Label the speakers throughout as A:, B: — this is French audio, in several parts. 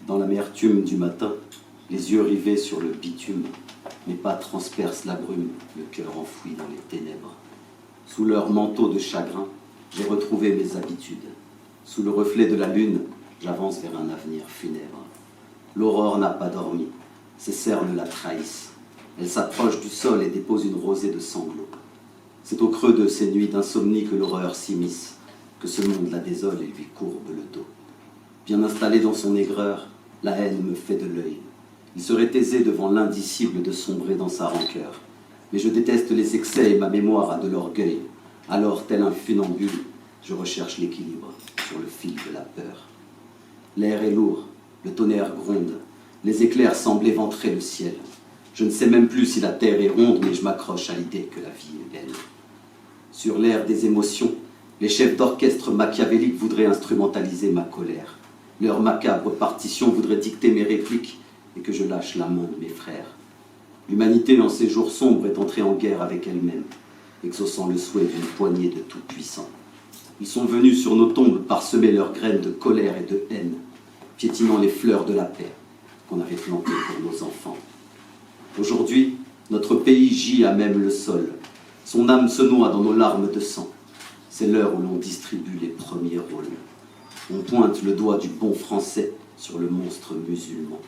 A: Dans l'amertume du matin, les yeux rivés sur le bitume, mes pas transpercent la brume, le cœur enfoui dans les ténèbres. Sous leur manteau de chagrin, j'ai retrouvé mes habitudes. Sous le reflet de la lune, j'avance vers un avenir funèbre. L'aurore n'a pas dormi, ses cernes la trahissent. Elle s'approche du sol et dépose une rosée de sanglots. C'est au creux de ces nuits d'insomnie que l'horreur s'immisce, que ce monde la désole et lui courbe le dos. Bien installée dans son aigreur, la haine me fait de l'œil. Il serait aisé devant l'indicible de sombrer dans sa rancœur. Mais je déteste les excès et ma mémoire a de l'orgueil. Alors, tel un funambule, je recherche l'équilibre sur le fil de la peur. L'air est lourd, le tonnerre gronde, les éclairs semblent éventrer le ciel. Je ne sais même plus si la terre est ronde, mais je m'accroche à l'idée que la vie est belle. Sur l'air des émotions, les chefs d'orchestre machiavéliques voudraient instrumentaliser ma colère. Leur macabre partition voudrait dicter mes répliques et que je lâche la main de mes frères. L'humanité, en ces jours sombres, est entrée en guerre avec elle-même, exaucant le souhait d'une poignée de tout-puissants. Ils sont venus sur nos tombes parsemer leurs graines de colère et de haine, piétinant les fleurs de la paix qu'on avait plantées pour nos enfants. Aujourd'hui, notre pays gît à même le sol. Son âme se noie dans nos larmes de sang. C'est l'heure où l'on distribue les premiers rôles. On pointe le doigt du bon français sur le monstre musulman.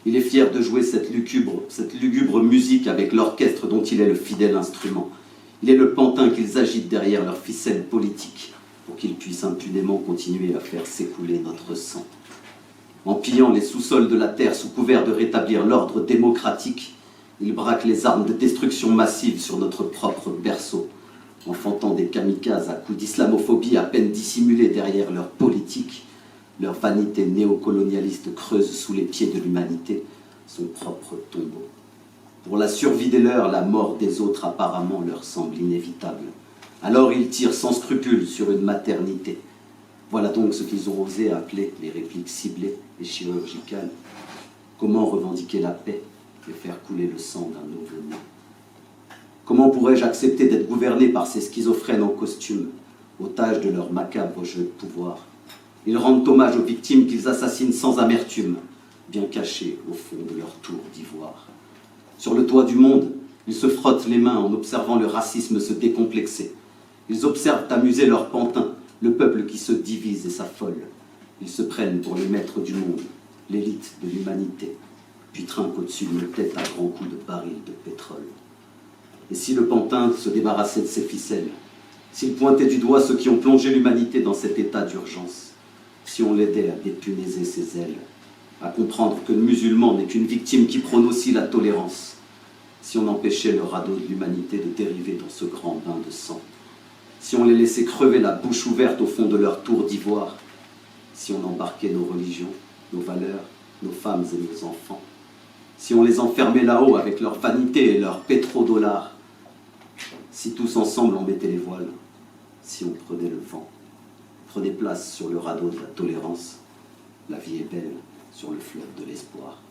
A: Il est fier de jouer cette lugubre musique avec l'orchestre dont il est le fidèle instrument. Il est le pantin qu'ils agitent derrière leurs ficelles politiques pour qu'ils puissent impunément continuer à faire s'écouler notre sang. En pillant les sous-sols de la terre sous couvert de rétablir l'ordre démocratique, ils braquent les armes de destruction massive sur notre propre berceau, enfantant des kamikazes à coups d'islamophobie à peine dissimulés derrière leur politique. Leur vanité néocolonialiste creuse sous les pieds de l'humanité son propre tombeau. Pour la survie des leurs, la mort des autres apparemment leur semble inévitable. Alors ils tirent sans scrupule sur une maternité. Voilà donc ce qu'ils ont osé appeler les répliques ciblées et chirurgicales. Comment revendiquer la paix et faire couler le sang d'un nouveau-né? Comment pourrais-je accepter d'être gouverné par ces schizophrènes en costume, otages de leur macabre jeu de pouvoir? Ils rendent hommage aux victimes qu'ils assassinent sans amertume, bien cachées au fond de leur tour d'ivoire. Sur le toit du monde, ils se frottent les mains en observant le racisme se décomplexer. Ils observent amuser leur pantin, le peuple qui se divise et s'affole. Ils se prennent pour les maîtres du monde, l'élite de l'humanité, puis trinquent au-dessus de nos têtes à grands coups de barils de pétrole. Et si le pantin se débarrassait de ses ficelles, s'il pointait du doigt ceux qui ont plongé l'humanité dans cet état d'urgence, si on l'aidait à dépunaiser ses ailes, à comprendre que le musulman n'est qu'une victime qui prône aussi la tolérance, si on empêchait le radeau de l'humanité de dériver dans ce grand bain de sang, si on les laissait crever la bouche ouverte au fond de leur tour d'ivoire, si on embarquait nos religions, nos valeurs, nos femmes et nos enfants, si on les enfermait là-haut avec leur vanité et leurs pétrodollars, si tous ensemble on mettait les voiles, si on prenait le vent, prenez place sur le radeau de la tolérance. La vie est belle sur le fleuve de l'espoir.